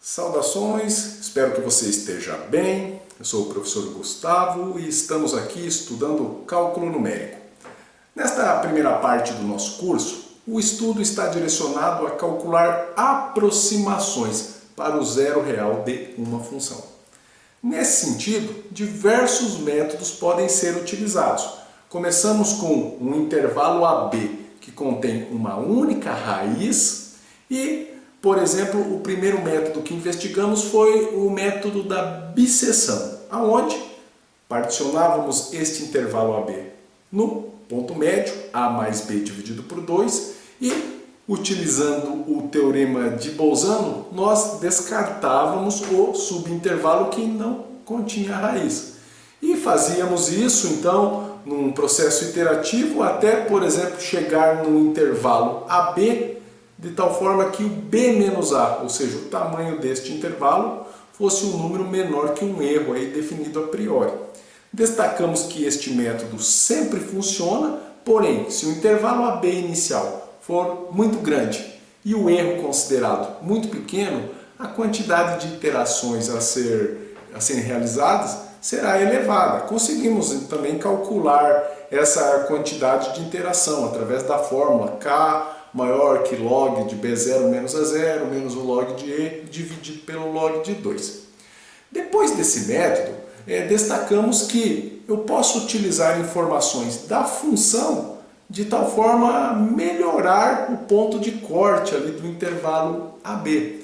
Saudações, espero que você esteja bem. Eu sou o professor Gustavo e estamos aqui estudando cálculo numérico. Nesta primeira parte do nosso curso, o estudo está direcionado a calcular aproximações para o zero real de uma função. Nesse sentido, diversos métodos podem ser utilizados. Começamos com um intervalo AB, que contém uma única raiz e, por exemplo, o primeiro método que investigamos foi o método da bisseção, onde particionávamos este intervalo AB no ponto médio, A mais B dividido por 2, e, utilizando o teorema de Bolzano, nós descartávamos o subintervalo que não continha raiz. E fazíamos isso, então, num processo iterativo até, por exemplo, chegar no intervalo AB, de tal forma que o B menos A, ou seja, o tamanho deste intervalo, fosse um número menor que um erro aí definido a priori. Destacamos que este método sempre funciona, porém, se o intervalo AB inicial for muito grande e o erro considerado muito pequeno, a quantidade de iterações a serem realizadas será elevada. Conseguimos também calcular essa quantidade de interação através da fórmula K maior que log de B0 menos A0 menos o log de E dividido pelo log de 2. Depois desse método, destacamos que eu posso utilizar informações da função de tal forma a melhorar o ponto de corte ali do intervalo AB.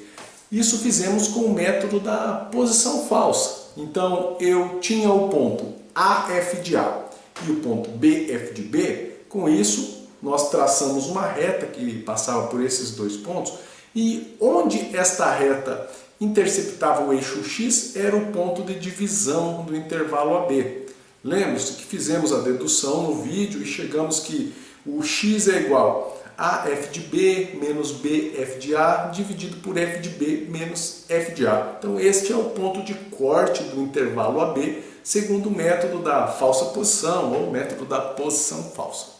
Isso fizemos com o método da posição falsa. Então eu tinha o ponto AF de A e o ponto BF de B. Com isso nós traçamos uma reta que passava por esses dois pontos e onde esta reta interceptava o eixo X era o ponto de divisão do intervalo AB. Lembre-se que fizemos a dedução no vídeo e chegamos que o X é igual a F de B menos BF de A dividido por F de B menos F de A. Então este é o ponto de corte do intervalo AB segundo o método da falsa posição ou método da posição falsa.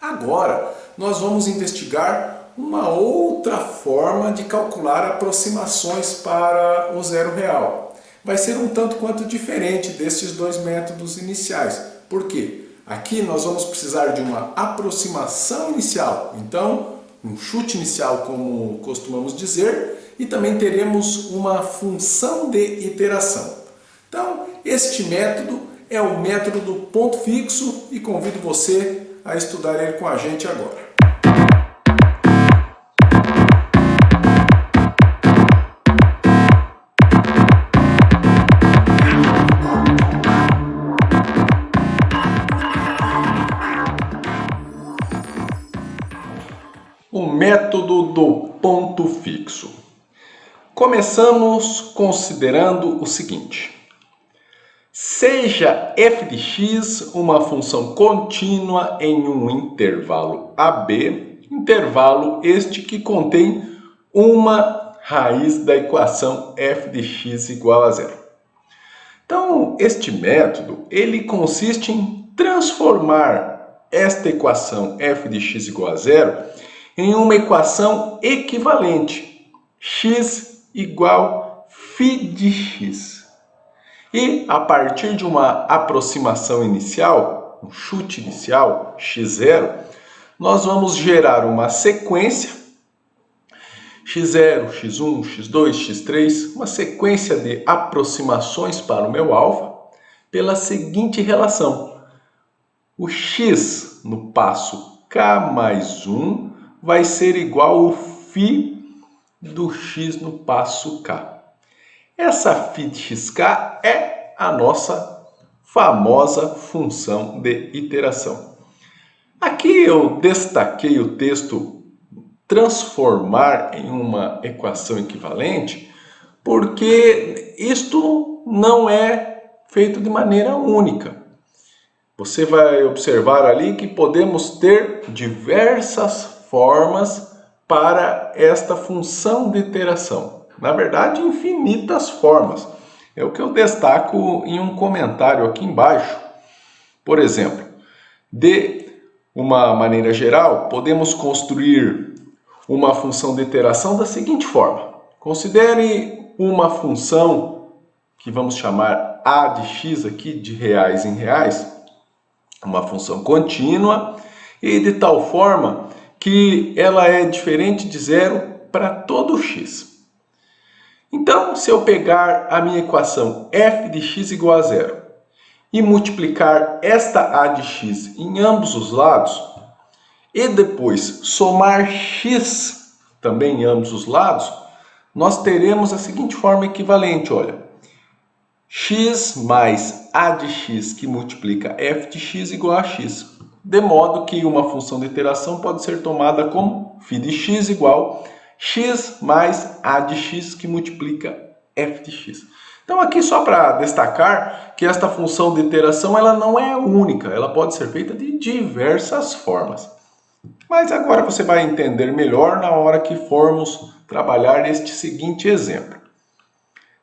Agora nós vamos investigar uma outra forma de calcular aproximações para o zero real. Vai ser um tanto quanto diferente destes dois métodos iniciais. Por quê? Aqui nós vamos precisar de uma aproximação inicial, então um chute inicial, como costumamos dizer, e também teremos uma função de iteração. Então, este método é o método do ponto fixo e convido você a estudar ele com a gente agora. O método do ponto fixo. Começamos considerando o seguinte: seja f de x uma função contínua em um intervalo AB, intervalo este que contém uma raiz da equação f de x igual a zero. Então, este método ele consiste em transformar esta equação f de x igual a zero em uma equação equivalente, x igual φ de x. E a partir de uma aproximação inicial, um chute inicial, x0, nós vamos gerar uma sequência, x0, x1, x2, x3, uma sequência de aproximações para o meu alfa, pela seguinte relação. O x no passo k mais 1 vai ser igual ao φ do x no passo k. Essa φ de xk é a nossa famosa função de iteração. Aqui eu destaquei o texto transformar em uma equação equivalente, porque isto não é feito de maneira única. Você vai observar ali que podemos ter diversas formas para esta função de iteração. Na verdade, infinitas formas. É o que eu destaco em um comentário aqui embaixo. Por exemplo, de uma maneira geral, podemos construir uma função de iteração da seguinte forma. Considere uma função que vamos chamar a de x aqui, de reais em reais, uma função contínua e de tal forma que ela é diferente de zero para todo x. Então, se eu pegar a minha equação f de x igual a zero e multiplicar esta a de x em ambos os lados e depois somar x também em ambos os lados, nós teremos a seguinte forma equivalente, olha. X mais a de x que multiplica f de x igual a x. De modo que uma função de iteração pode ser tomada como φ de x igual x mais a de x que multiplica f de x. Então aqui só para destacar que esta função de iteração ela não é única, ela pode ser feita de diversas formas. Mas agora você vai entender melhor na hora que formos trabalhar este seguinte exemplo.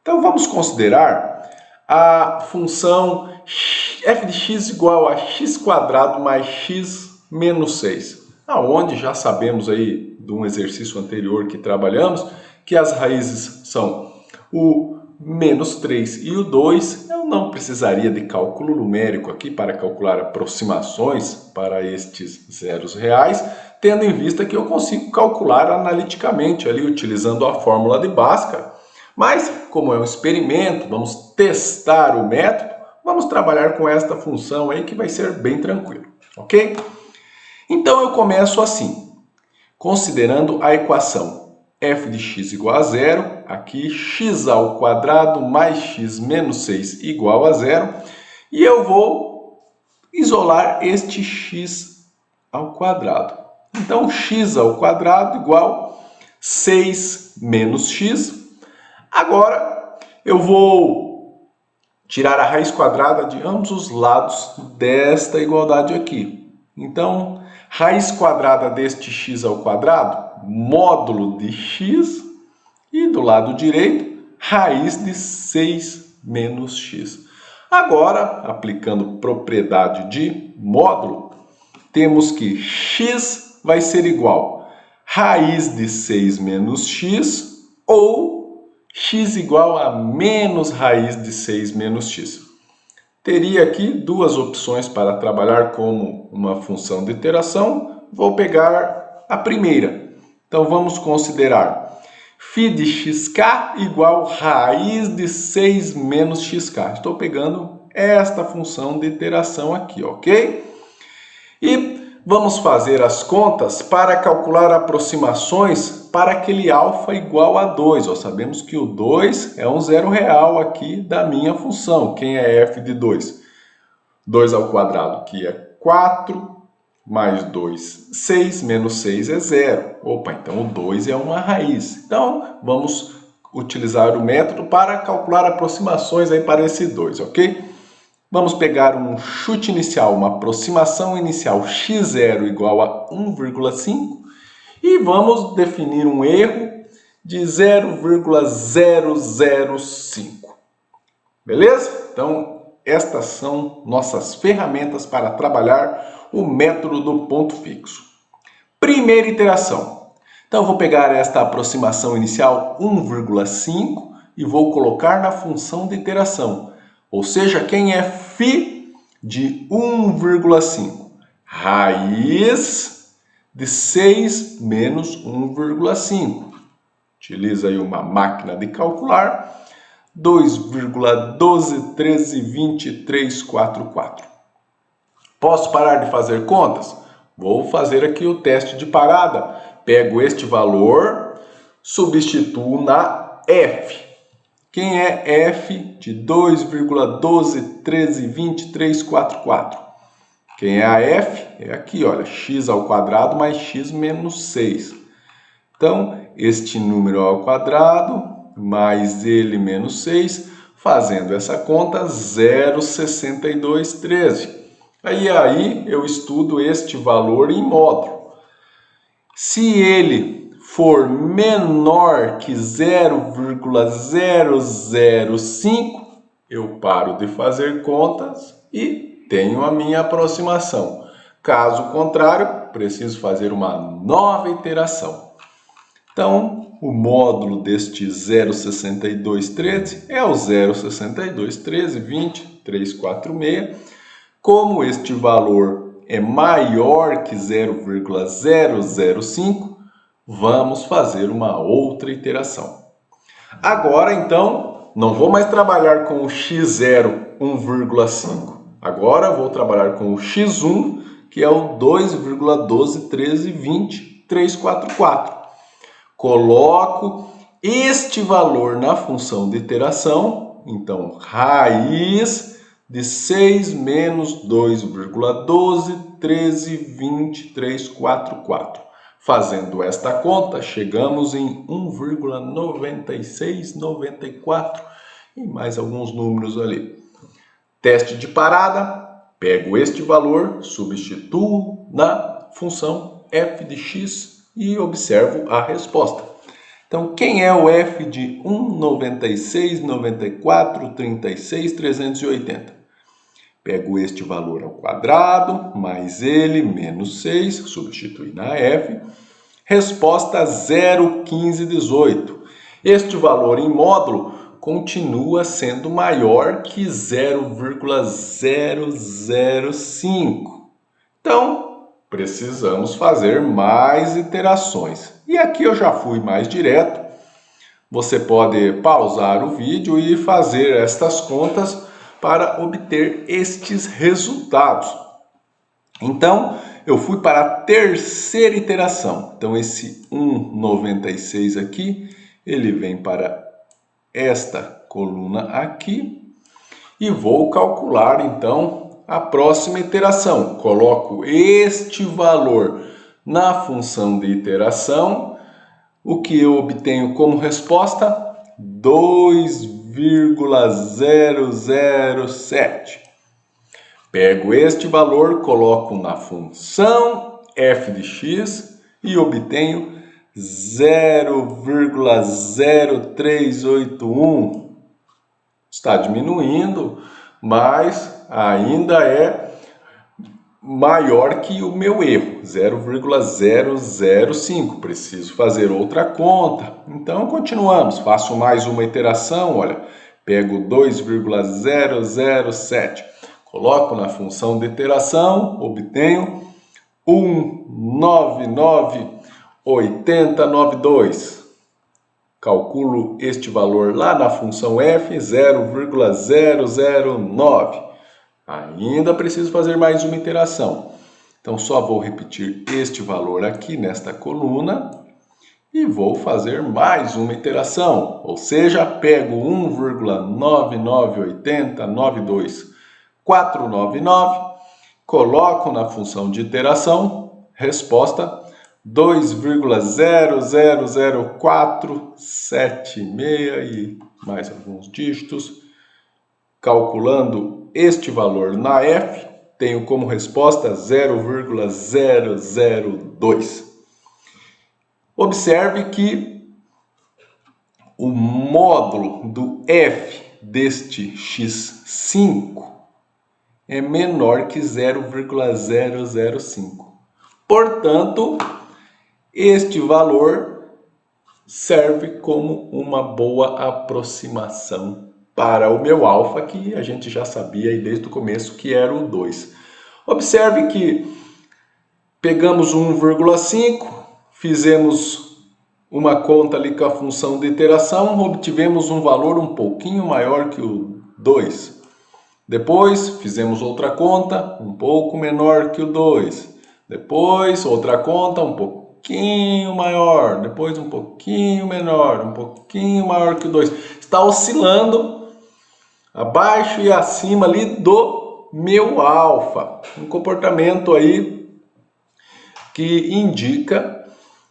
Então vamos considerar a função f de x igual a x² mais x menos 6. Aonde já sabemos aí de um exercício anterior que trabalhamos que as raízes são o menos 3 e o 2. Eu não precisaria de cálculo numérico aqui para calcular aproximações para estes zeros reais, tendo em vista que eu consigo calcular analiticamente ali utilizando a fórmula de Bhaskara. Mas, como é um experimento, vamos testar o método, vamos trabalhar com esta função aí que vai ser bem tranquilo, ok? Então eu começo assim, considerando a equação f de x igual a zero, aqui x² mais x menos 6 igual a zero, e eu vou isolar este x². Então x² igual 6 menos x. Agora eu vou tirar a raiz quadrada de ambos os lados desta igualdade aqui. Então, raiz quadrada deste x², módulo de x, e do lado direito, raiz de 6 menos x. Agora, aplicando propriedade de módulo, temos que x vai ser igual a raiz de 6 menos x ou x igual a menos raiz de 6 menos x. Teria aqui duas opções para trabalhar como uma função de iteração. Vou pegar a primeira. Então vamos considerar φ de xk igual a raiz de 6 menos xk. Estou pegando esta função de iteração aqui, ok? E vamos fazer as contas para calcular aproximações para aquele α igual a 2. Sabemos que o 2 é um zero real aqui da minha função. Quem é f de 2? 2², que é 4, mais 2, 6, menos 6 é 0. Opa, então o 2 é uma raiz. Então, vamos utilizar o método para calcular aproximações aí para esse 2, ok? Vamos pegar um chute inicial, uma aproximação inicial x0 igual a 1,5 e vamos definir um erro de 0,005. Beleza? Então, estas são nossas ferramentas para trabalhar o método do ponto fixo. Primeira iteração. Então, eu vou pegar esta aproximação inicial 1,5 e vou colocar na função de iteração. Ou seja, quem é φ de 1,5? Raiz de 6 menos 1,5. Utiliza aí uma máquina de calcular. 2,12132344. Posso parar de fazer contas? Vou fazer aqui o teste de parada. Pego este valor, substituo na f. Quem é f de 2,12132344? Quem é a f? É aqui, olha, x² mais x menos 6. Então, este número ao quadrado mais ele menos 6, fazendo essa conta, 0,6213. Aí eu estudo este valor em módulo. Se ele for menor que 0,005, eu paro de fazer contas e tenho a minha aproximação. Caso contrário, preciso fazer uma nova iteração. Então, o módulo deste 0,6213 é o 0,6213,20,346. Como este valor é maior que 0,005, vamos fazer uma outra iteração. Agora, então, não vou mais trabalhar com o x0, 1,5. Agora vou trabalhar com o x1, que é o 2,121320,344. Coloco este valor na função de iteração, então raiz de 6 menos 2,121320,344. Fazendo esta conta, chegamos em 1,9694 e mais alguns números ali. Teste de parada, pego este valor, substituo na função f de x e observo a resposta. Então, quem é o f de 1,9694,36,380? Pego este valor ao quadrado, mais ele, menos 6, substitui na f. Resposta 0,1518. Este valor em módulo continua sendo maior que 0,005. Então, precisamos fazer mais iterações. E aqui eu já fui mais direto. Você pode pausar o vídeo e fazer estas contas para obter estes resultados. Então, eu fui para a terceira iteração. Então, esse 1,96 aqui, ele vem para esta coluna aqui. E vou calcular, então, a próxima iteração. Coloco este valor na função de iteração. O que eu obtenho como resposta? 2,007. Pego este valor, coloco na função f de x e obtenho 0,0381. Está diminuindo, mas ainda é maior que o meu erro, 0,005. Preciso fazer outra conta. Então, continuamos. Faço mais uma iteração, olha. Pego 2,007. Coloco na função de iteração, obtenho 199,8092. Calculo este valor lá na função f, 0,009. Ainda preciso fazer mais uma iteração. Então, só vou repetir este valor aqui nesta coluna e vou fazer mais uma iteração. Ou seja, pego 1,998092499, coloco na função de iteração, resposta 2,00047,6 e mais alguns dígitos. Calculando este valor na f, tenho como resposta 0,002. Observe que o módulo do f deste x5 é menor que 0,005. Portanto, este valor serve como uma boa aproximação para o meu alfa, que a gente já sabia aí desde o começo que era o 2. Observe que pegamos 1,5, fizemos uma conta ali com a função de iteração, obtivemos um valor um pouquinho maior que o 2. Depois fizemos outra conta um pouco menor que o 2. Depois outra conta um pouquinho maior, depois um pouquinho menor, um pouquinho maior que o 2. Está oscilando abaixo e acima ali do meu alfa. Um comportamento aí que indica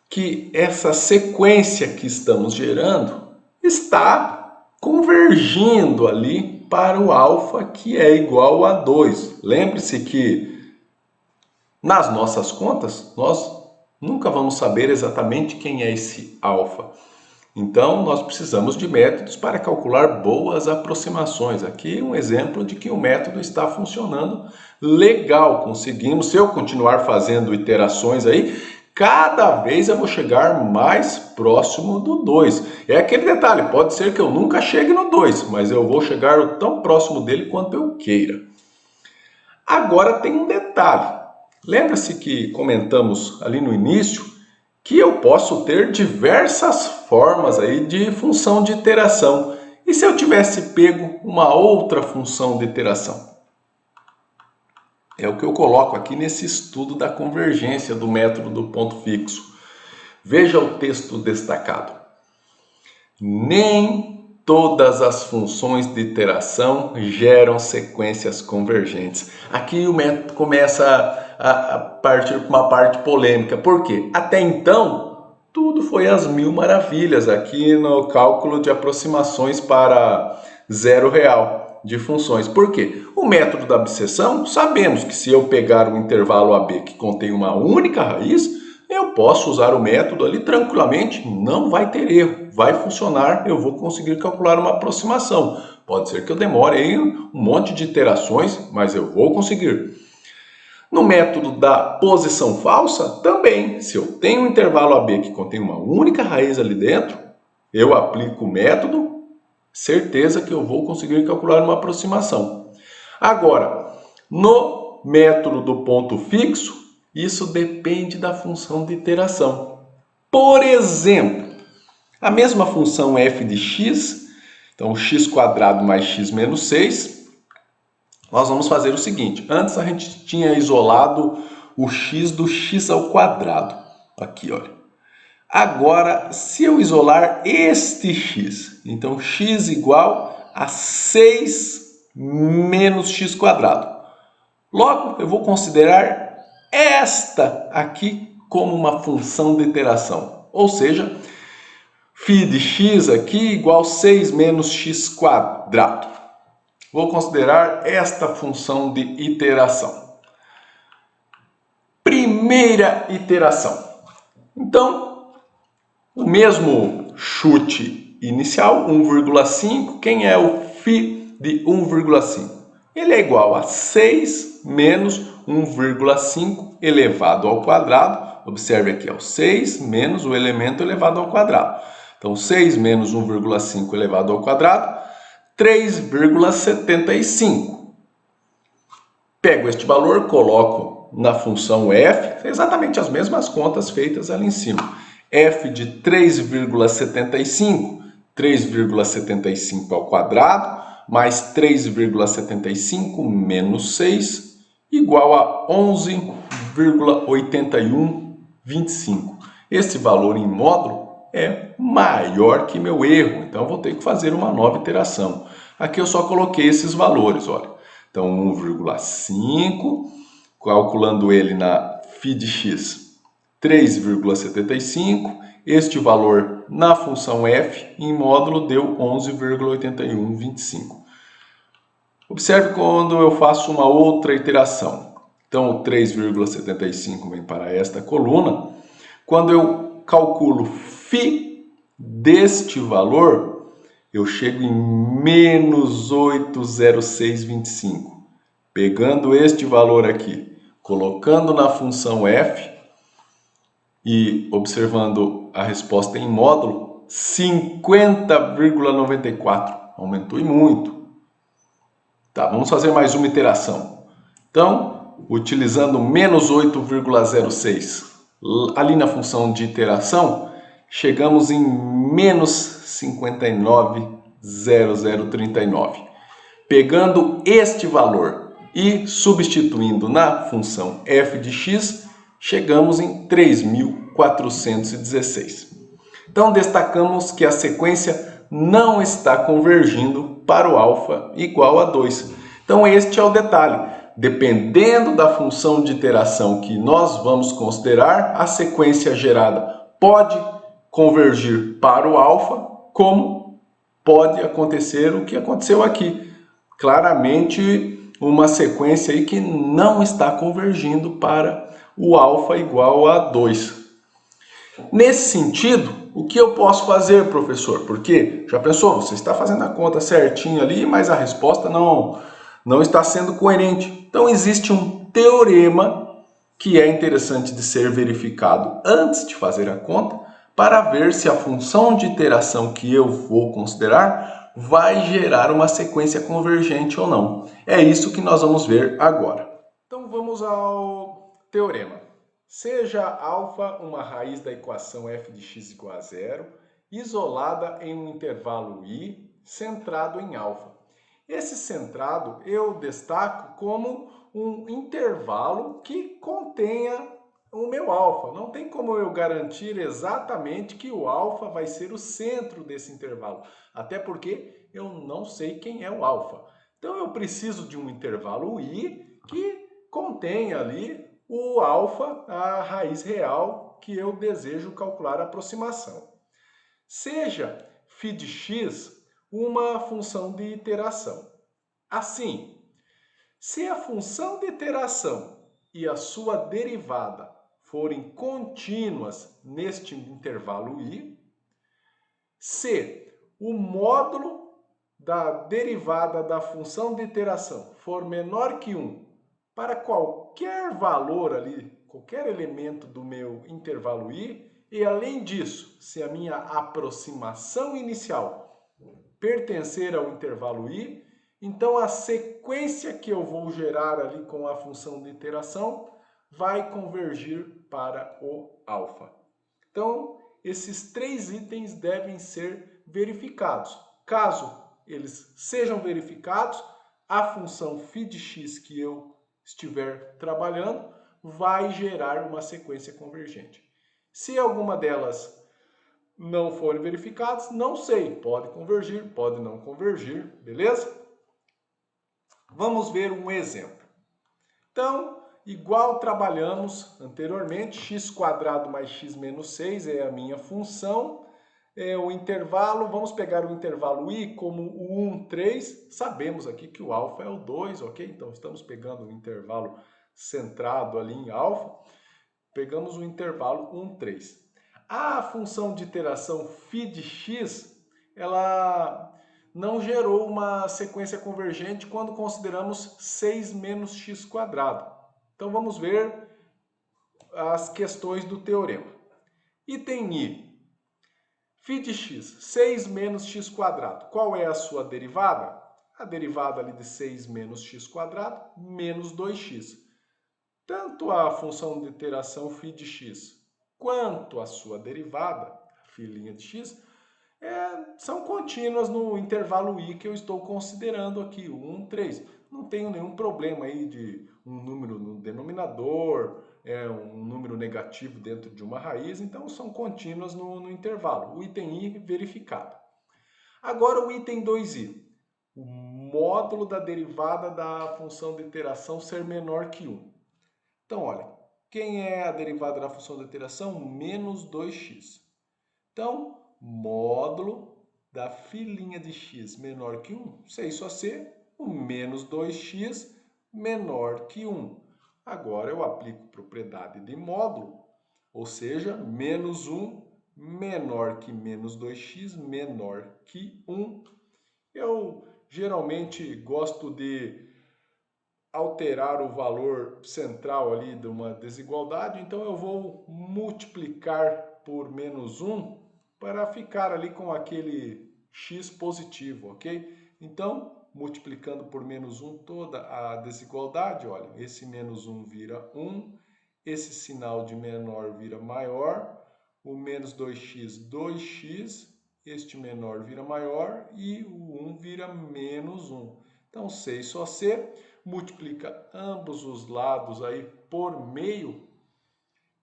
que essa sequência que estamos gerando está convergindo ali para o alfa, que é igual a 2. Lembre-se que nas nossas contas nós nunca vamos saber exatamente quem é esse alfa. Então, nós precisamos de métodos para calcular boas aproximações. Aqui um exemplo de que o método está funcionando legal. Conseguimos, se eu continuar fazendo iterações aí, cada vez eu vou chegar mais próximo do 2. É aquele detalhe, pode ser que eu nunca chegue no 2, mas eu vou chegar tão próximo dele quanto eu queira. Agora tem um detalhe. Lembra-se que comentamos ali no início que eu posso ter diversas formas aí de função de iteração. E se eu tivesse pego uma outra função de iteração? É o que eu coloco aqui nesse estudo da convergência do método do ponto fixo. Veja o texto destacado. Nem todas as funções de iteração geram sequências convergentes. Aqui o método começa a partir para uma parte polêmica. Por quê? Até então, tudo foi às mil maravilhas aqui no cálculo de aproximações para zero real de funções. Por quê? O método da abscissão, sabemos que se eu pegar um intervalo AB que contém uma única raiz, eu posso usar o método ali tranquilamente, não vai ter erro, vai funcionar, eu vou conseguir calcular uma aproximação. Pode ser que eu demore aí um monte de iterações, mas eu vou conseguir. No método da posição falsa, também, se eu tenho um intervalo AB que contém uma única raiz ali dentro, eu aplico o método, certeza que eu vou conseguir calcular uma aproximação. Agora, no método do ponto fixo, isso depende da função de iteração. Por exemplo, a mesma função f de x, então x² mais x menos 6, nós vamos fazer o seguinte. Antes a gente tinha isolado o x do x ao quadrado. Aqui, olha. Agora, se eu isolar este x, então x igual a 6 menos x². Logo, eu vou considerar esta aqui como uma função de iteração. Ou seja, φ de x aqui igual a 6 menos x². Vou considerar esta função de iteração. Primeira iteração. Então, o mesmo chute inicial, 1,5. Quem é o φ de 1,5? Ele é igual a 6 menos 1,5 elevado ao quadrado. Observe aqui, é o 6 menos o elemento elevado ao quadrado. Então, 6 menos 1,5 elevado ao quadrado, 3,75. Pego este valor, coloco na função f, exatamente as mesmas contas feitas ali em cima. F de 3,75, 3,75 ao quadrado, mais 3,75 menos 6, igual a 11,8125. Esse valor em módulo é maior que meu erro, então eu vou ter que fazer uma nova iteração. Aqui eu só coloquei esses valores, olha. Então 1,5, calculando ele na φ de x, 3,75, este valor na função f em módulo deu 11,8125. Observe quando eu faço uma outra iteração. Então o 3,75 vem para esta coluna. Quando eu calculo φ deste valor, eu chego em menos 80625. Pegando este valor aqui, colocando na função f, e observando a resposta em módulo, 50,94. Aumentou e muito. Tá, vamos fazer mais uma iteração. Então, utilizando menos 8,06, ali na função de iteração, chegamos em menos 59,0039. Pegando este valor e substituindo na função f de x, chegamos em 3.416. Então, destacamos que a sequência não está convergindo para o alfa igual a 2. Então, este é o detalhe. Dependendo da função de iteração que nós vamos considerar, a sequência gerada pode convergir para o alfa, como pode acontecer o que aconteceu aqui. Claramente, uma sequência aí que não está convergindo para o alfa igual a 2. Nesse sentido, o que eu posso fazer, professor? Porque, já pensou, você está fazendo a conta certinho ali, mas a resposta não está sendo coerente. Então, existe um teorema que é interessante de ser verificado antes de fazer a conta, para ver se a função de iteração que eu vou considerar vai gerar uma sequência convergente ou não. É isso que nós vamos ver agora. Então vamos ao teorema. Seja α uma raiz da equação f de x igual a zero, isolada em um intervalo i, centrado em α. Esse centrado eu destaco como um intervalo que contenha o meu α. Não tem como eu garantir exatamente que o α vai ser o centro desse intervalo, até porque eu não sei quem é o α. Então eu preciso de um intervalo i que contenha ali o α, a raiz real que eu desejo calcular a aproximação. Seja φ de x uma função de iteração. Assim, se a função de iteração e a sua derivada forem contínuas neste intervalo i, se o módulo da derivada da função de iteração for menor que 1 para qualquer valor ali, qualquer elemento do meu intervalo i, e além disso, se a minha aproximação inicial pertencer ao intervalo i, então a sequência que eu vou gerar ali com a função de iteração vai convergir para o α. Então, esses três itens devem ser verificados. Caso eles sejam verificados, a função φ de x que eu estiver trabalhando vai gerar uma sequência convergente. Se alguma delas não forem verificadas, não sei, pode convergir, pode não convergir, beleza? Vamos ver um exemplo. Então, igual trabalhamos anteriormente, x² mais x menos 6 é a minha função. O intervalo, vamos pegar o intervalo i como o 1, 3. Sabemos aqui que o α é o 2, ok? Então, estamos pegando o intervalo centrado ali em α. Pegamos o intervalo 1, 3. A função de iteração φ de x, ela não gerou uma sequência convergente quando consideramos 6 menos x². Então vamos ver as questões do teorema. Item I. φ de x, 6 menos x². Qual é a sua derivada? A derivada ali de 6 menos x², menos 2x. Tanto a função de iteração φ de x quanto a sua derivada, φ' de x, são contínuas no intervalo i que eu estou considerando aqui, o 1, 3. Não tenho nenhum problema aí de um número no denominador, um número negativo dentro de uma raiz, então são contínuas no intervalo. O item i verificado. Agora o item 2i. O módulo da derivada da função de iteração ser menor que 1. Então, olha, quem é a derivada da função de iteração? Menos 2x. Então, módulo da φ' de x menor que 1, sei só ser o menos 2x menor que 1. Agora eu aplico propriedade de módulo, ou seja, menos 1 menor que menos 2x menor que 1. Eu geralmente gosto de alterar o valor central ali de uma desigualdade, então eu vou multiplicar por menos 1 para ficar ali com aquele x positivo, ok? Então, multiplicando por menos 1 toda a desigualdade, olha, esse menos 1 vira 1, esse sinal de menor vira maior, o menos 2x, 2x, este menor vira maior e o 1 vira menos 1. Então, 6 só C, multiplica ambos os lados aí por meio.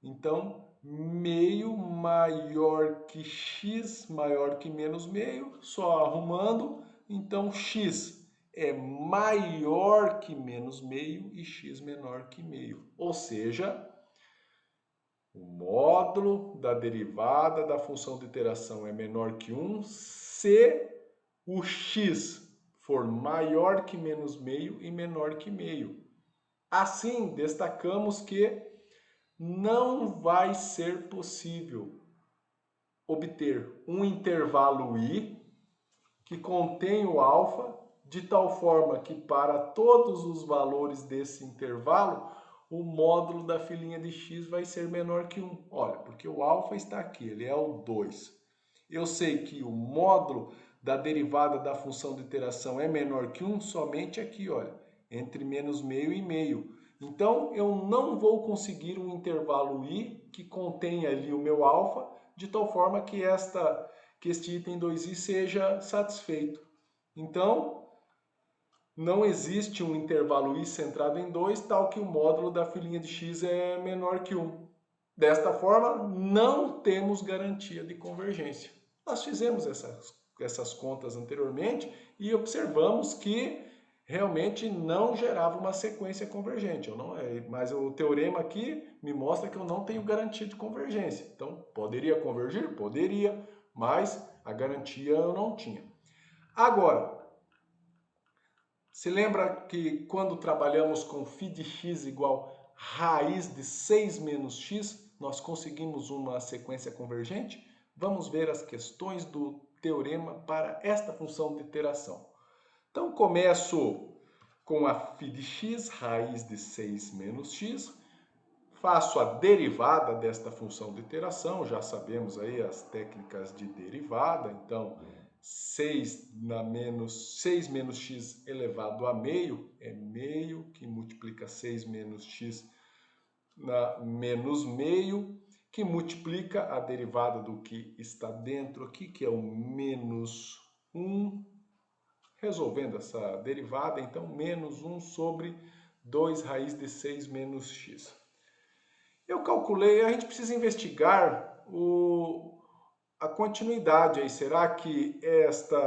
Então, meio maior que x, maior que menos meio, só arrumando. Então, x é maior que menos meio e x menor que meio. Ou seja, o módulo da derivada da função de iteração é menor que 1 se o x for maior que menos meio e menor que meio. Assim, destacamos que não vai ser possível obter um intervalo i que contém o α de tal forma que para todos os valores desse intervalo o módulo da filinha de x vai ser menor que 1. Olha, porque o alfa está aqui, ele é o 2. Eu sei que o módulo da derivada da função de iteração é menor que 1 somente aqui, olha, entre menos meio e meio. Então, eu não vou conseguir um intervalo i que contém ali o meu alfa, de tal forma que este item 2i seja satisfeito. Então, não existe um intervalo i centrado em 2, tal que o módulo da filinha de x é menor que 1. Desta forma, não temos garantia de convergência. Nós fizemos essas contas anteriormente e observamos que realmente não gerava uma sequência convergente. Mas o teorema aqui me mostra que eu não tenho garantia de convergência. Então, poderia convergir? Poderia, mas a garantia eu não tinha. Agora, se lembra que quando trabalhamos com φ de x igual raiz de 6 menos x, nós conseguimos uma sequência convergente? Vamos ver as questões do teorema para esta função de iteração. Então, começo com a φ de x, raiz de 6 menos x. Faço a derivada desta função de iteração, já sabemos aí as técnicas de derivada, então 6 menos x elevado a meio é meio, que multiplica 6 menos x na menos meio, que multiplica a derivada do que está dentro aqui, que é o menos 1. Resolvendo essa derivada, então, menos 1 sobre 2 raiz de 6 menos x. Eu calculei, a gente precisa investigar a continuidade aí. Será que esta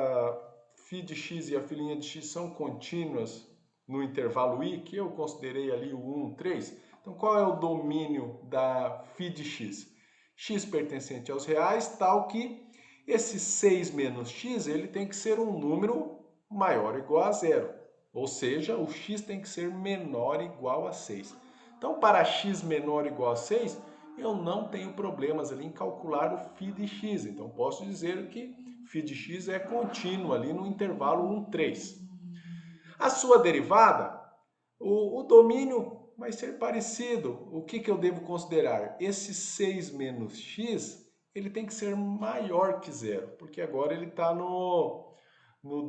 φ de x e a filinha de x são contínuas no intervalo i, que eu considerei ali o 1, 3? Então, qual é o domínio da φ de x? X pertencente aos reais, tal que esse 6 menos x ele tem que ser um número maior ou igual a zero. Ou seja, o x tem que ser menor ou igual a 6. Então, para x menor ou igual a 6, eu não tenho problemas ali em calcular o φ de x. Então, posso dizer que φ de x é contínuo ali no intervalo 1, 3. A sua derivada, o domínio vai ser parecido. O que eu devo considerar? Esse 6 menos x, ele tem que ser maior que zero, porque agora ele está no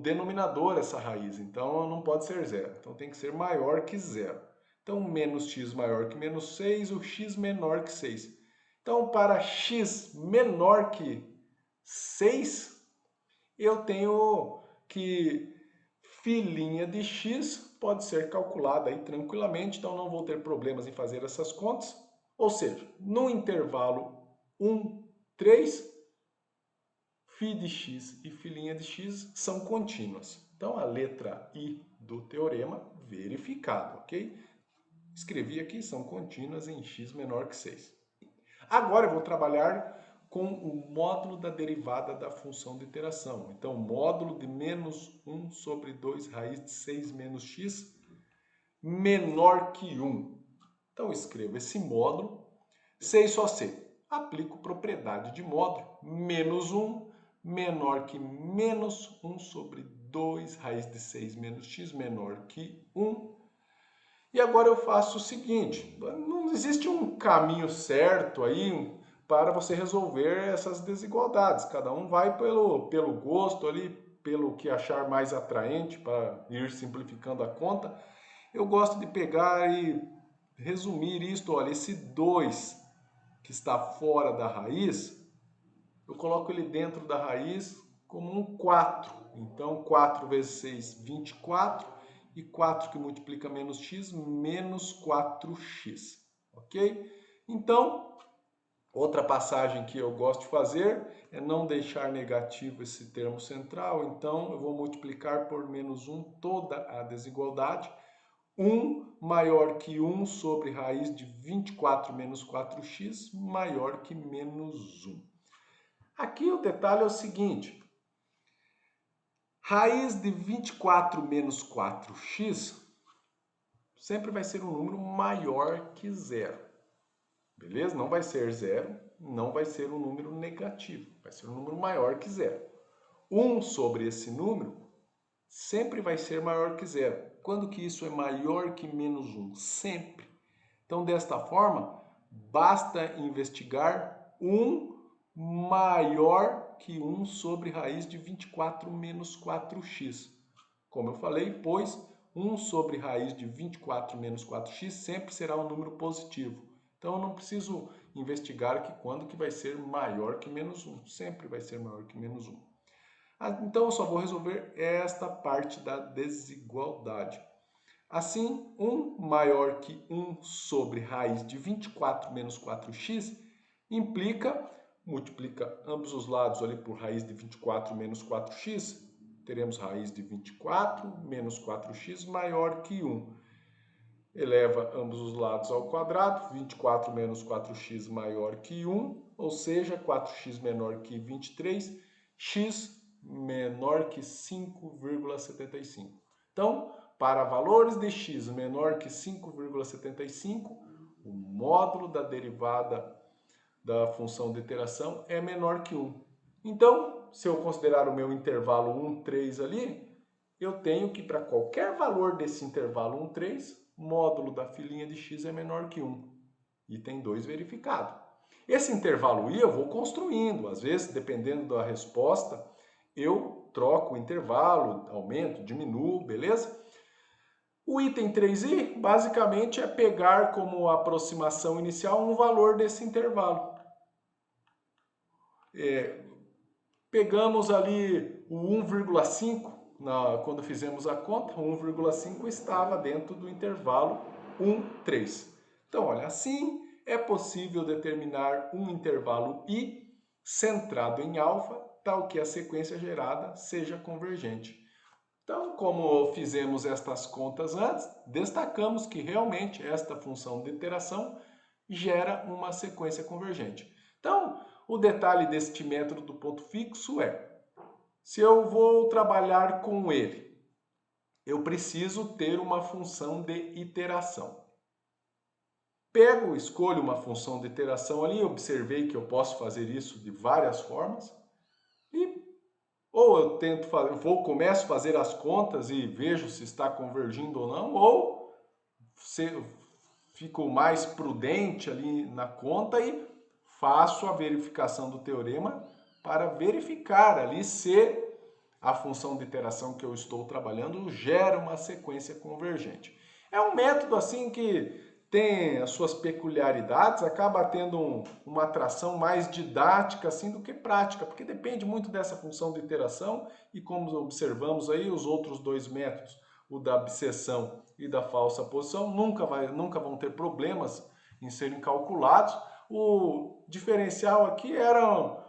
denominador essa raiz, então não pode ser zero. Então, tem que ser maior que zero. Então, menos x maior que menos 6, o x menor que 6. Então, para x menor que 6, eu tenho que filinha de x pode ser calculada aí tranquilamente, então não vou ter problemas em fazer essas contas. Ou seja, no intervalo 1, 3, φ de x e filinha de x são contínuas. Então, a letra I do teorema verificado, ok? Escrevi aqui, são contínuas em x menor que 6. Agora eu vou trabalhar com o módulo da derivada da função de iteração. Então, módulo de menos 1 sobre 2 raiz de 6 menos x menor que 1. Então, eu escrevo esse módulo, sei só sei. Aplico propriedade de módulo, menos 1 menor que menos 1 sobre 2 raiz de 6 menos x menor que 1. E agora eu faço o seguinte, não existe um caminho certo aí para você resolver essas desigualdades. Cada um vai pelo gosto ali, pelo que achar mais atraente para ir simplificando a conta. Eu gosto de pegar e resumir isto, olha, esse 2 que está fora da raiz, eu coloco ele dentro da raiz como um 4. Então, 4 vezes 6, 24. E 4 que multiplica menos x, menos 4x. Ok? Então, outra passagem que eu gosto de fazer é não deixar negativo esse termo central. Então, eu vou multiplicar por menos 1 toda a desigualdade. 1 maior que 1 sobre raiz de 24 menos 4x maior que menos 1. Aqui o detalhe é o seguinte. Raiz de 24 menos 4x sempre vai ser um número maior que zero. Beleza? Não vai ser zero, não vai ser um número negativo. Vai ser um número maior que zero. 1 sobre esse número sempre vai ser maior que zero. Quando que isso é maior que menos 1? Sempre. Então, desta forma, basta investigar 1 maior que 1 sobre raiz de 24 menos 4x. Como eu falei, pois 1 sobre raiz de 24 menos 4x sempre será um número positivo. Então, eu não preciso investigar aqui quando que vai ser maior que menos 1. Sempre vai ser maior que menos 1. Então, eu só vou resolver esta parte da desigualdade. Assim, 1 maior que 1 sobre raiz de 24 menos 4x multiplica ambos os lados ali por raiz de 24 menos 4x, teremos raiz de 24 menos 4x maior que 1. Eleva ambos os lados ao quadrado, 24 menos 4x maior que 1, ou seja, 4x menor que 23, x menor que 5,75. Então, para valores de x menor que 5,75, o módulo da derivada da função de iteração é menor que 1. Então, se eu considerar o meu intervalo 1, 3 ali, eu tenho que para qualquer valor desse intervalo 1, 3, módulo da filinha de x é menor que 1. Item 2 verificado. Esse intervalo i eu vou construindo. Às vezes, dependendo da resposta, eu troco o intervalo, aumento, diminuo, beleza? O item 3i, basicamente, é pegar como aproximação inicial um valor desse intervalo. Pegamos ali o 1,5, quando fizemos a conta, o 1,5 estava dentro do intervalo 1, 3. Então, olha, assim é possível determinar um intervalo i centrado em alfa, tal que a sequência gerada seja convergente. Então, como fizemos estas contas antes, destacamos que realmente esta função de iteração gera uma sequência convergente. Então, o detalhe deste método do ponto fixo é, se eu vou trabalhar com ele, eu preciso ter uma função de iteração. Escolho uma função de iteração ali, observei que eu posso fazer isso de várias formas, e ou eu começo a fazer as contas e vejo se está convergindo ou não, ou fico mais prudente ali na conta e faço a verificação do teorema para verificar ali se a função de iteração que eu estou trabalhando gera uma sequência convergente. É um método assim que tem as suas peculiaridades, acaba tendo uma atração mais didática assim do que prática, porque depende muito dessa função de iteração e como observamos aí os outros dois métodos, o da abscissão e da falsa posição, nunca vão ter problemas em serem calculados. O diferencial aqui eram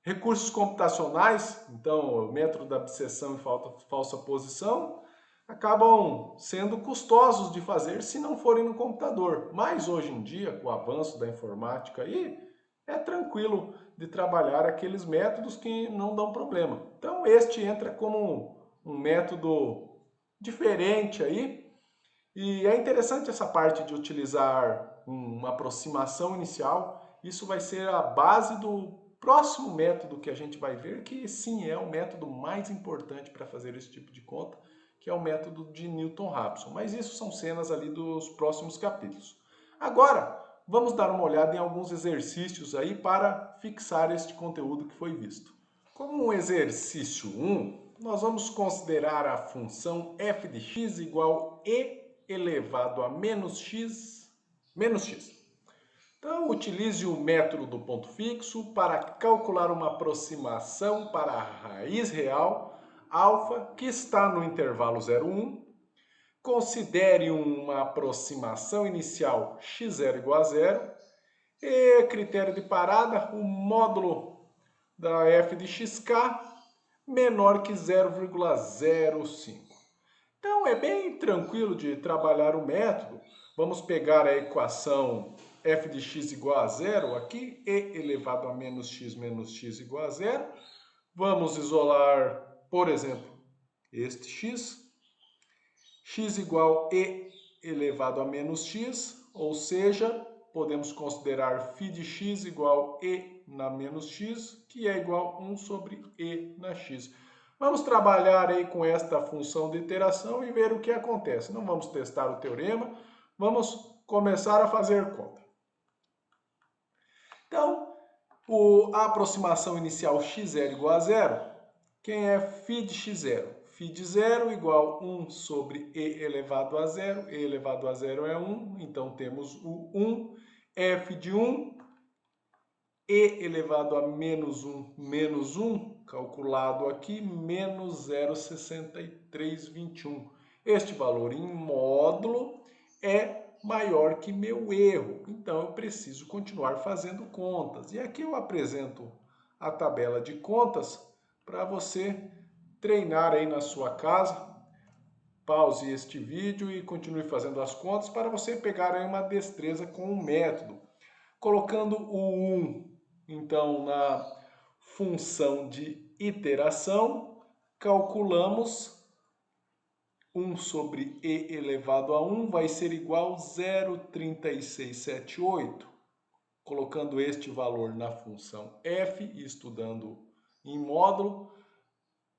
recursos computacionais, então o método da abscissão e falsa posição acabam sendo custosos de fazer se não forem no computador. Mas hoje em dia, com o avanço da informática aí, é tranquilo de trabalhar aqueles métodos que não dão problema. Então este entra como um método diferente aí. E é interessante essa parte de utilizar uma aproximação inicial. Isso vai ser a base do próximo método que a gente vai ver, que sim, é o método mais importante para fazer esse tipo de conta, que é o método de Newton-Raphson. Mas isso são cenas ali dos próximos capítulos. Agora, vamos dar uma olhada em alguns exercícios aí para fixar este conteúdo que foi visto. Como um exercício 1, nós vamos considerar a função f de x igual e elevado a menos x. Então, utilize o método do ponto fixo para calcular uma aproximação para a raiz real alfa, que está no intervalo 0,1. Considere uma aproximação inicial x0 igual a 0. E critério de parada, o módulo da f de xk menor que 0,05. Então, é bem tranquilo de trabalhar o método. Vamos pegar a equação f de x igual a 0 aqui, e elevado a menos x igual a 0. Vamos isolar, por exemplo, este x igual a e elevado a menos x, ou seja, podemos considerar φ de x igual a e na menos x, que é igual a 1 sobre e na x. Vamos trabalhar aí com esta função de iteração e ver o que acontece. Não vamos testar o teorema, vamos começar a fazer conta. Então, a aproximação inicial x0 igual a zero, quem é φ de x0? Φ de 0 igual 1 sobre e elevado a zero. E elevado a zero é 1, então temos o 1. F de 1, e elevado a menos 1, calculado aqui, menos 0,6321. Este valor em módulo é maior que meu erro, então eu preciso continuar fazendo contas. E aqui eu apresento a tabela de contas para você treinar aí na sua casa. Pause este vídeo e continue fazendo as contas para você pegar aí uma destreza com o método. Colocando o 1, então, na função de iteração, calculamos 1 sobre e elevado a 1 vai ser igual a 0,3678. Colocando este valor na função f e estudando em módulo,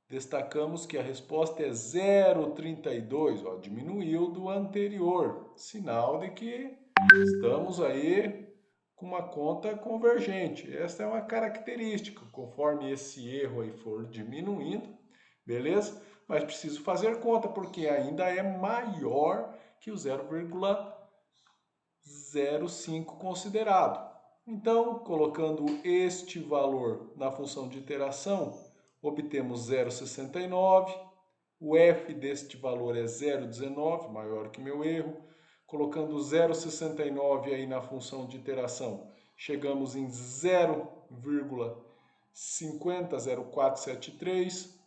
destacamos que a resposta é 0,32, ó, diminuiu do anterior, sinal de que estamos aí com uma conta convergente. Essa é uma característica, conforme esse erro aí for diminuindo, beleza? Mas preciso fazer conta, porque ainda é maior que o 0,05 considerado. Então, colocando este valor na função de iteração, obtemos 0,69, o f deste valor é 0,19, maior que meu erro. Colocando 0,69 aí na função de iteração, chegamos em 0,500473.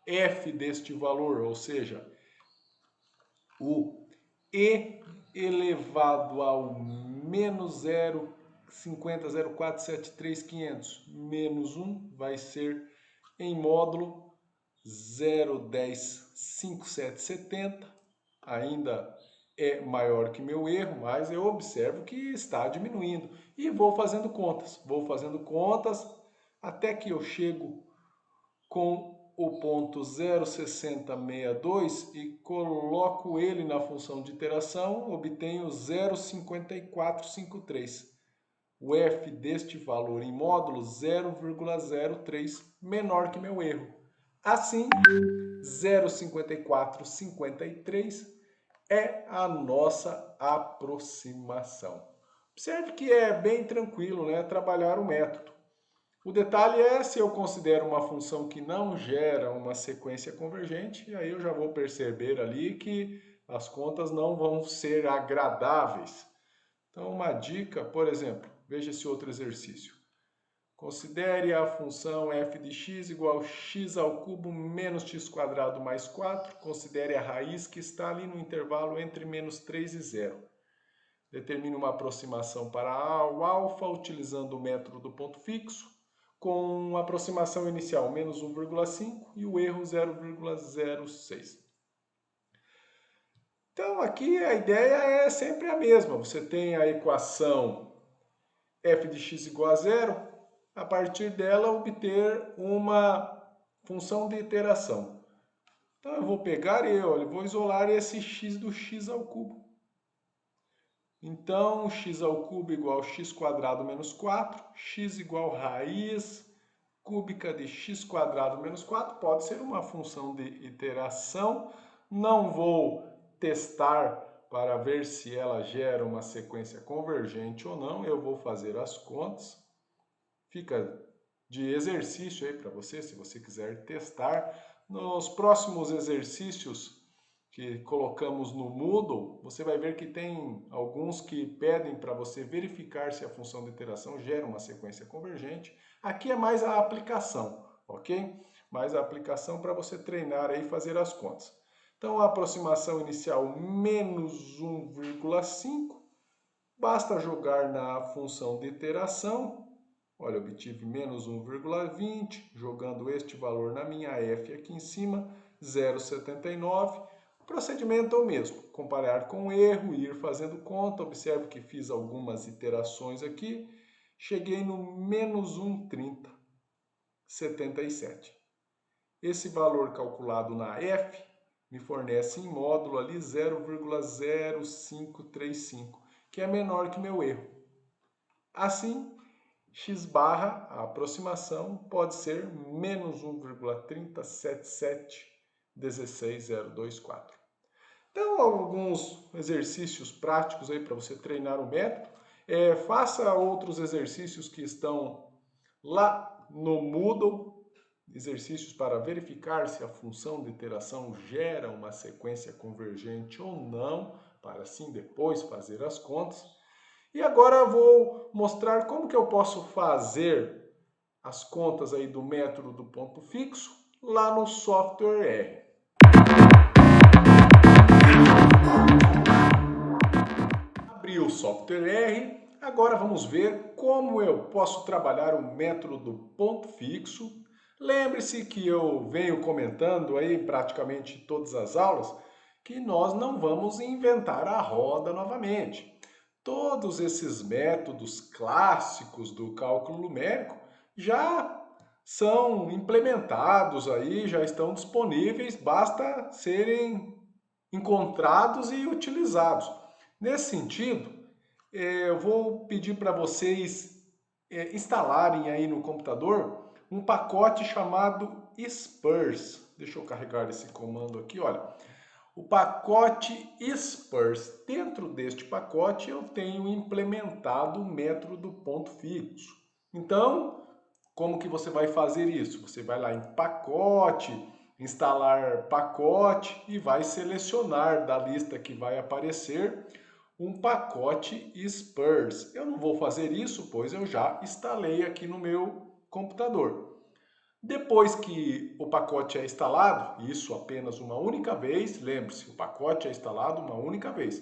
F deste valor, ou seja, o e elevado ao menos 0,500473,500 menos 1 vai ser em módulo 0,105770. Ainda é maior que meu erro, mas eu observo que está diminuindo. E vou fazendo contas até que eu chego com o ponto 0,6062 e coloco ele na função de iteração, obtenho 0,5453. O f deste valor em módulo 0,03, menor que meu erro. Assim, 0,5453 é a nossa aproximação. Observe que é bem tranquilo, né, trabalhar o método. O detalhe é se eu considero uma função que não gera uma sequência convergente, e aí eu já vou perceber ali que as contas não vão ser agradáveis. Então, uma dica, por exemplo, veja esse outro exercício. Considere a função f de x igual a x ao cubo menos x quadrado mais 4. Considere a raiz que está ali no intervalo entre menos 3 e 0. Determine uma aproximação para o alfa utilizando o método do ponto fixo, com uma aproximação inicial menos 1,5 e o erro 0,06. Então aqui a ideia é sempre a mesma. Você tem a equação f de x igual a 0, a partir dela obter uma função de iteração. Então eu vou pegar e vou isolar esse x do x ao cubo. Então x ao cubo igual a x quadrado menos 4, x igual a raiz cúbica de x quadrado menos 4, pode ser uma função de iteração. Não vou testar para ver se ela gera uma sequência convergente ou não, eu vou fazer as contas. Fica de exercício aí para você, se você quiser testar. Nos próximos exercícios que colocamos no Moodle, você vai ver que tem alguns que pedem para você verificar se a função de iteração gera uma sequência convergente. Aqui é mais a aplicação, ok? Mais a aplicação para você treinar aí e fazer as contas. Então, a aproximação inicial menos 1,5, basta jogar na função de iteração. Olha, obtive menos 1,20, jogando este valor na minha f aqui em cima, 0,79. O procedimento é o mesmo, comparar com o erro, ir fazendo conta. Observe que fiz algumas iterações aqui, cheguei no menos 1,3077. Esse valor calculado na f me fornece em módulo ali 0,0535, que é menor que o meu erro. Assim, x barra, a aproximação, pode ser menos 1,377716024. Então, alguns exercícios práticos aí para você treinar o método. Faça outros exercícios que estão lá no Moodle, exercícios para verificar se a função de iteração gera uma sequência convergente ou não, para assim depois fazer as contas. E agora eu vou mostrar como que eu posso fazer as contas aí do método do ponto fixo lá no software R. Abri o software R, agora vamos ver como eu posso trabalhar o método do ponto fixo. Lembre-se que eu venho comentando aí praticamente todas as aulas que nós não vamos inventar a roda novamente. Todos esses métodos clássicos do cálculo numérico já são implementados aí, já estão disponíveis, basta serem encontrados e utilizados. Nesse sentido, eu vou pedir para vocês instalarem aí no computador um pacote chamado Sparse. Deixa eu carregar esse comando aqui, olha. O pacote Sparse. Dentro deste pacote eu tenho implementado o método do ponto fixo. Então, como que você vai fazer isso? Você vai lá em pacote, instalar pacote e vai selecionar da lista que vai aparecer um pacote Sparse. Eu não vou fazer isso, pois eu já instalei aqui no meu computador. Depois que o pacote é instalado, isso apenas uma única vez, lembre-se, o pacote é instalado uma única vez.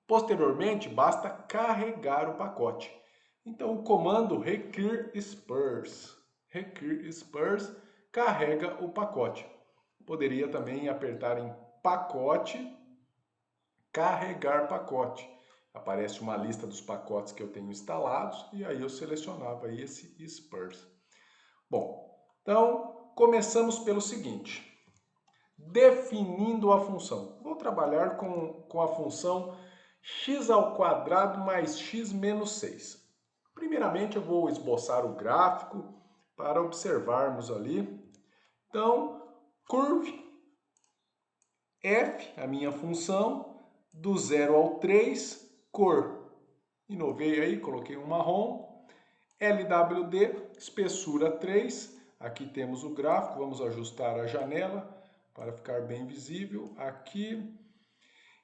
Posteriormente, basta carregar o pacote. Então, o comando require Sparse carrega o pacote. Poderia também apertar em pacote, carregar pacote. Aparece uma lista dos pacotes que eu tenho instalados e aí eu selecionava esse Sparse. Bom, então começamos pelo seguinte, definindo a função. Vou trabalhar com a função x² mais x menos 6. Primeiramente eu vou esboçar o gráfico para observarmos ali. Então, curve f, a minha função, do 0 ao 3, cor. Inovei aí, coloquei um marrom. LWD, espessura 3. Aqui temos o gráfico, vamos ajustar a janela para ficar bem visível aqui.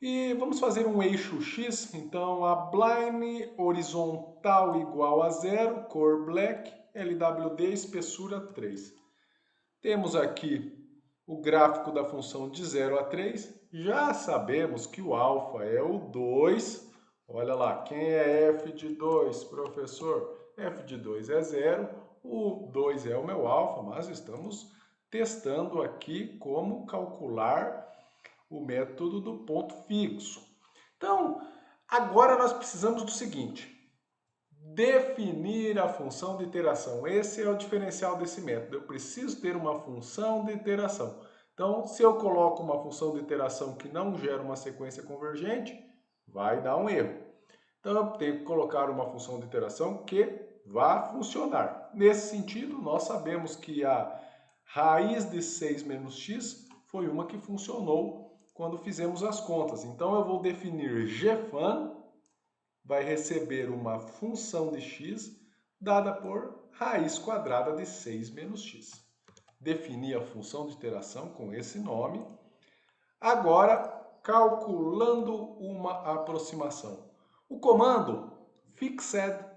E vamos fazer um eixo X, então a Bline horizontal igual a 0, cor black, LWD, espessura 3. Temos aqui o gráfico da função de 0 a 3, já sabemos que o alfa é o 2. Olha lá, quem é f de 2, professor? F de 2 é 0, o 2 é o meu alfa, mas estamos testando aqui como calcular o método do ponto fixo. Então, agora nós precisamos do seguinte, definir a função de iteração. Esse é o diferencial desse método. Eu preciso ter uma função de iteração. Então, se eu coloco uma função de iteração que não gera uma sequência convergente, vai dar um erro. Então, eu tenho que colocar uma função de iteração que vá funcionar. Nesse sentido, nós sabemos que a raiz de 6 menos x foi uma que funcionou quando fizemos as contas. Então, eu vou definir gfun, vai receber uma função de x dada por raiz quadrada de 6 menos x. Defini a função de iteração com esse nome. Agora, calculando uma aproximação. O comando fixedPoint.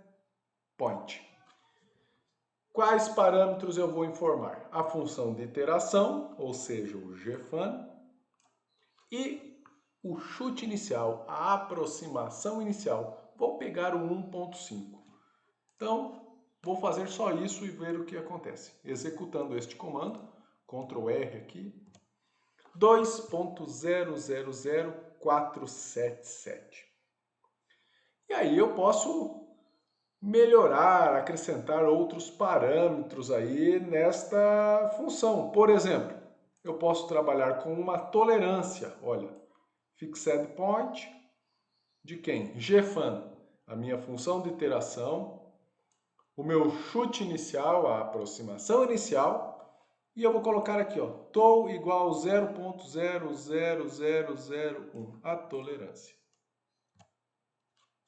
Quais parâmetros eu vou informar? A função de iteração, ou seja, o gfun, e o chute inicial, a aproximação inicial. Vou pegar o 1.5. Então, vou fazer só isso e ver o que acontece. Executando este comando, Ctrl R aqui, 2.000477. E aí eu posso melhorar, acrescentar outros parâmetros aí nesta função. Por exemplo, eu posso trabalhar com uma tolerância. Olha, fixedPoint de quem? Gfun. a minha função de iteração, o meu chute inicial, a aproximação inicial, e eu vou colocar aqui, ó, tol igual a 0.00001, a tolerância.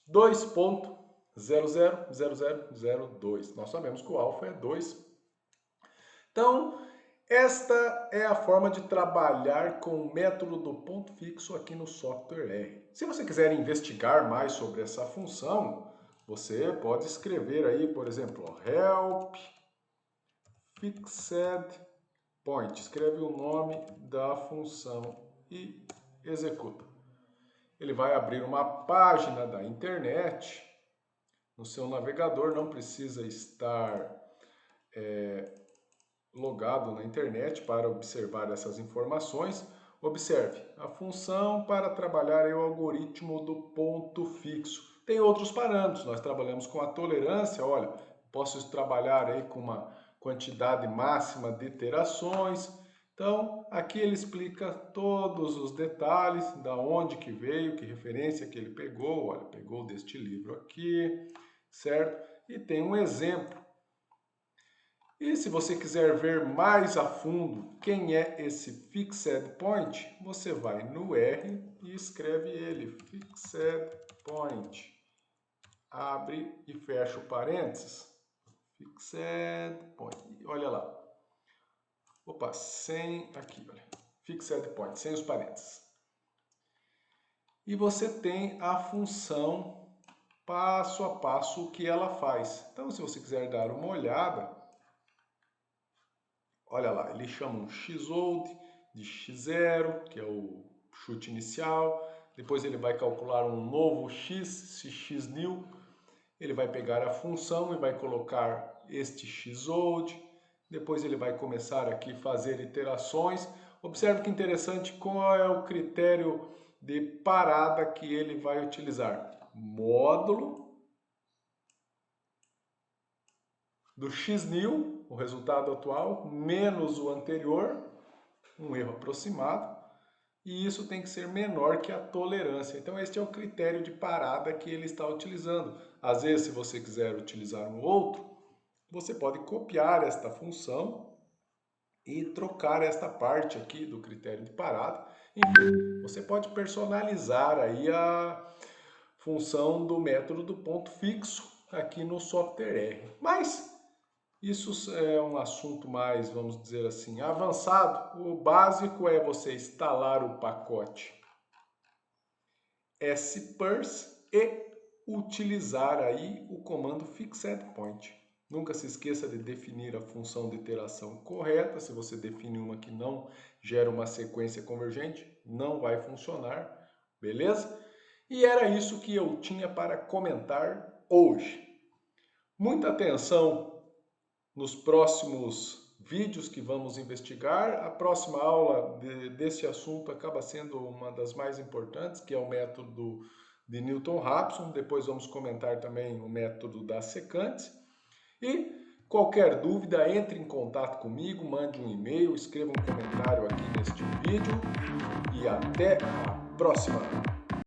2.000002. Nós sabemos que o alfa é 2. Então, esta é a forma de trabalhar com o método do ponto fixo aqui no software R. Se você quiser investigar mais sobre essa função, você pode escrever aí, por exemplo, help fixed point. Escreve o nome da função e executa. Ele vai abrir uma página da internet no seu navegador, não precisa estar logado na internet para observar essas informações. Observe, a função para trabalhar é o algoritmo do ponto fixo. Tem outros parâmetros, nós trabalhamos com a tolerância, olha, posso trabalhar aí com uma quantidade máxima de iterações. Então, aqui ele explica todos os detalhes, da onde que veio, que referência que ele pegou, olha, pegou deste livro aqui, certo? E tem um exemplo. E se você quiser ver mais a fundo quem é esse fixed point, você vai no R e escreve ele, fixed point. Abre e fecha o parênteses, fixed point. E olha lá. Opa, sem aqui, olha. Fixed point, sem os parênteses. E você tem a função passo a passo o que ela faz. Então, se você quiser dar uma olhada, olha lá, ele chama um xold de x0, que é o chute inicial. Depois ele vai calcular um novo x, esse xnew. Ele vai pegar a função e vai colocar este xold. Depois ele vai começar aqui a fazer iterações. Observe que interessante qual é o critério de parada que ele vai utilizar. Módulo do xnew, o resultado atual, menos o anterior, um erro aproximado, e isso tem que ser menor que a tolerância. Então este é o critério de parada que ele está utilizando. Às vezes, se você quiser utilizar um outro, você pode copiar esta função e trocar esta parte aqui do critério de parada. Enfim, você pode personalizar aí a função do método do ponto fixo aqui no software R. Mas isso é um assunto mais, vamos dizer assim, avançado. O básico é você instalar o pacote spurs e utilizar aí o comando fixedPoint. Nunca se esqueça de definir a função de iteração correta. Se você define uma que não gera uma sequência convergente, não vai funcionar, beleza? E era isso que eu tinha para comentar hoje. Muita atenção nos próximos vídeos que vamos investigar. A próxima aula desse assunto acaba sendo uma das mais importantes, que é o método de Newton-Raphson. Depois vamos comentar também o método das secantes. E qualquer dúvida, entre em contato comigo, mande um e-mail, escreva um comentário aqui neste vídeo e até a próxima!